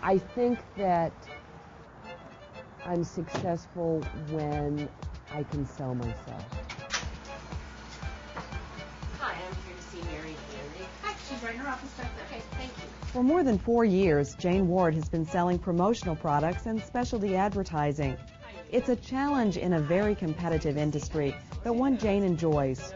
I think that I'm successful when I can sell myself. Hi, I'm here to see Mary Henry. Hi, she's right in her office back there. Okay, thank you. For more than 4 years, Jane Ward has been selling promotional products and specialty advertising. It's a challenge in a very competitive industry, but one Jane enjoys.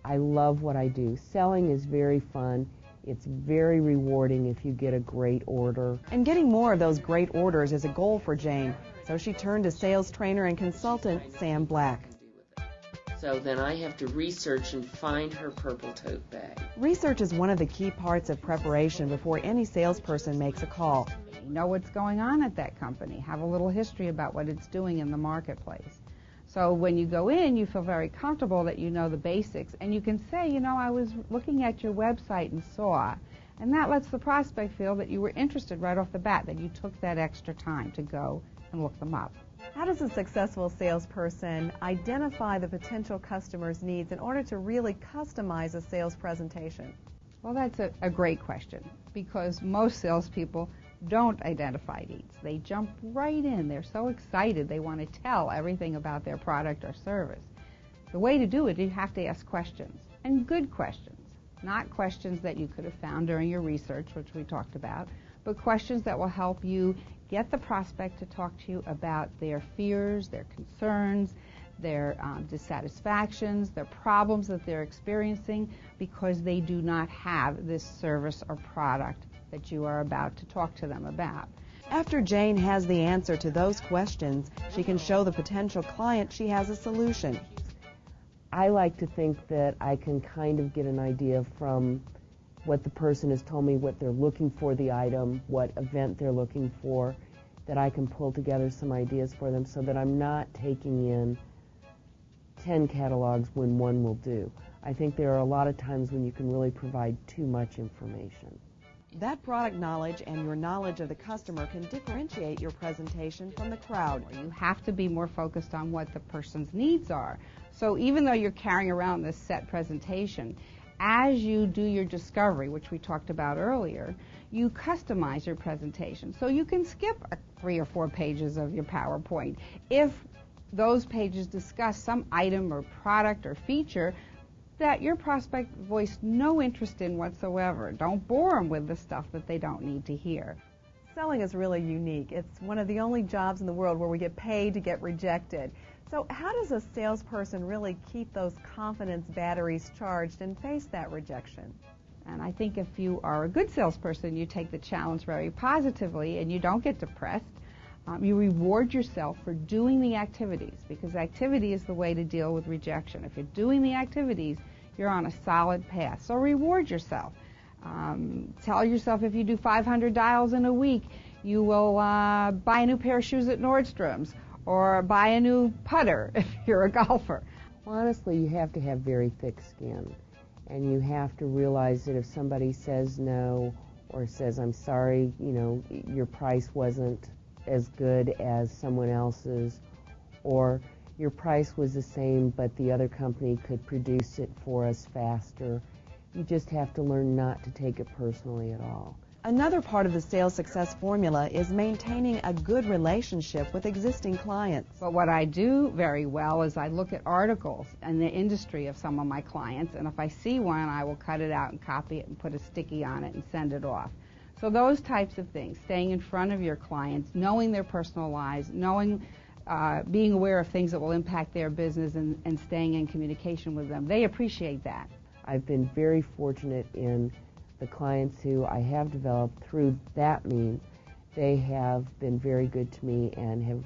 I love what I do. Selling is very fun. It's very rewarding if you get a great order. And getting more of those great orders is a goal for Jane, so she turned to sales trainer and consultant Sam Black. So then I have to research and find her purple tote bag. Research is one of the key parts of preparation before any salesperson makes a call. Know what's going on at that company, have a little history about what it's doing in the marketplace. So when you go in, you feel very comfortable that you know the basics, and you can say, you know, I was looking at your website and saw, and that lets the prospect feel that you were interested right off the bat, that you took that extra time to go and look them up. How does a successful salesperson identify the potential customer's needs in order to really customize a sales presentation? Well, that's a great question, because most salespeople don't identify needs. They jump right in. They're so excited. They want to tell everything about their product or service. The way to do it, you have to ask questions, and good questions, not questions that you could have found during your research, which we talked about, but questions that will help you get the prospect to talk to you about their fears, their concerns, their dissatisfactions, their problems that they're experiencing because they do not have this service or product that you are about to talk to them about. After Jane has the answer to those questions, she can show the potential client she has a solution. I like to think that I can kind of get an idea from what the person has told me, what they're looking for the item, what event they're looking for, that I can pull together some ideas for them so that I'm not taking in 10 catalogs when one will do. I think there are a lot of times when you can really provide too much information. That product knowledge and your knowledge of the customer can differentiate your presentation from the crowd. You have to be more focused on what the person's needs are. So even though you're carrying around this set presentation, as you do your discovery, which we talked about earlier, you customize your presentation. So you can skip 3 or 4 pages of your PowerPoint if those pages discuss some item or product or feature that your prospect voiced no interest in whatsoever. Don't bore them with the stuff that they don't need to hear. Selling is really unique. It's one of the only jobs in the world where we get paid to get rejected. So how does a salesperson really keep those confidence batteries charged and face that rejection? And I think if you are a good salesperson, you take the challenge very positively and you don't get depressed. You reward yourself for doing the activities, because activity is the way to deal with rejection. If you're doing the activities, you're on a solid path. So reward yourself. Tell yourself if you do 500 dials in a week, you will buy a new pair of shoes at Nordstrom's or buy a new putter if you're a golfer. Honestly, you have to have very thick skin, and you have to realize that if somebody says no or says, I'm sorry, you know, your price wasn't as good as someone else's, or your price was the same but the other company could produce it for us faster. You just have to learn not to take it personally at all. Another part of the sales success formula is maintaining a good relationship with existing clients. But what I do very well is I look at articles in the industry of some of my clients, and if I see one, I will cut it out and copy it and put a sticky on it and send it off. So those types of things, staying in front of your clients, knowing their personal lives, being aware of things that will impact their business and staying in communication with them, they appreciate that. I've been very fortunate in the clients who I have developed through that means. They have been very good to me, and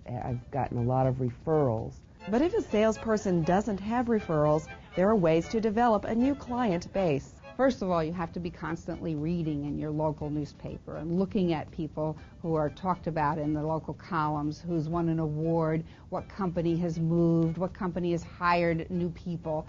I've gotten a lot of referrals. But if a salesperson doesn't have referrals, there are ways to develop a new client base. First of all, you have to be constantly reading in your local newspaper and looking at people who are talked about in the local columns, who's won an award, what company has moved, what company has hired new people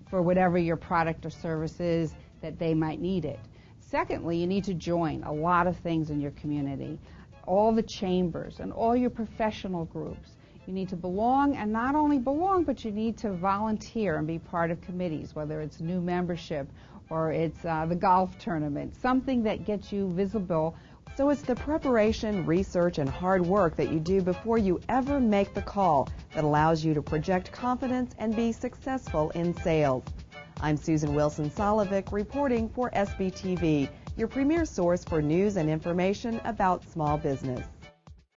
for whatever your product or service is that they might need it. Secondly, you need to join a lot of things in your community, all the chambers and all your professional groups. You need to belong, and not only belong, but you need to volunteer and be part of committees, whether it's new membership or it's the golf tournament, something that gets you visible So it's the preparation, research, and hard work that you do before you ever make the call that allows you to project confidence and be successful in sales. I'm Susan Wilson-Solovic reporting for SBTV, your premier source for news and information about small business.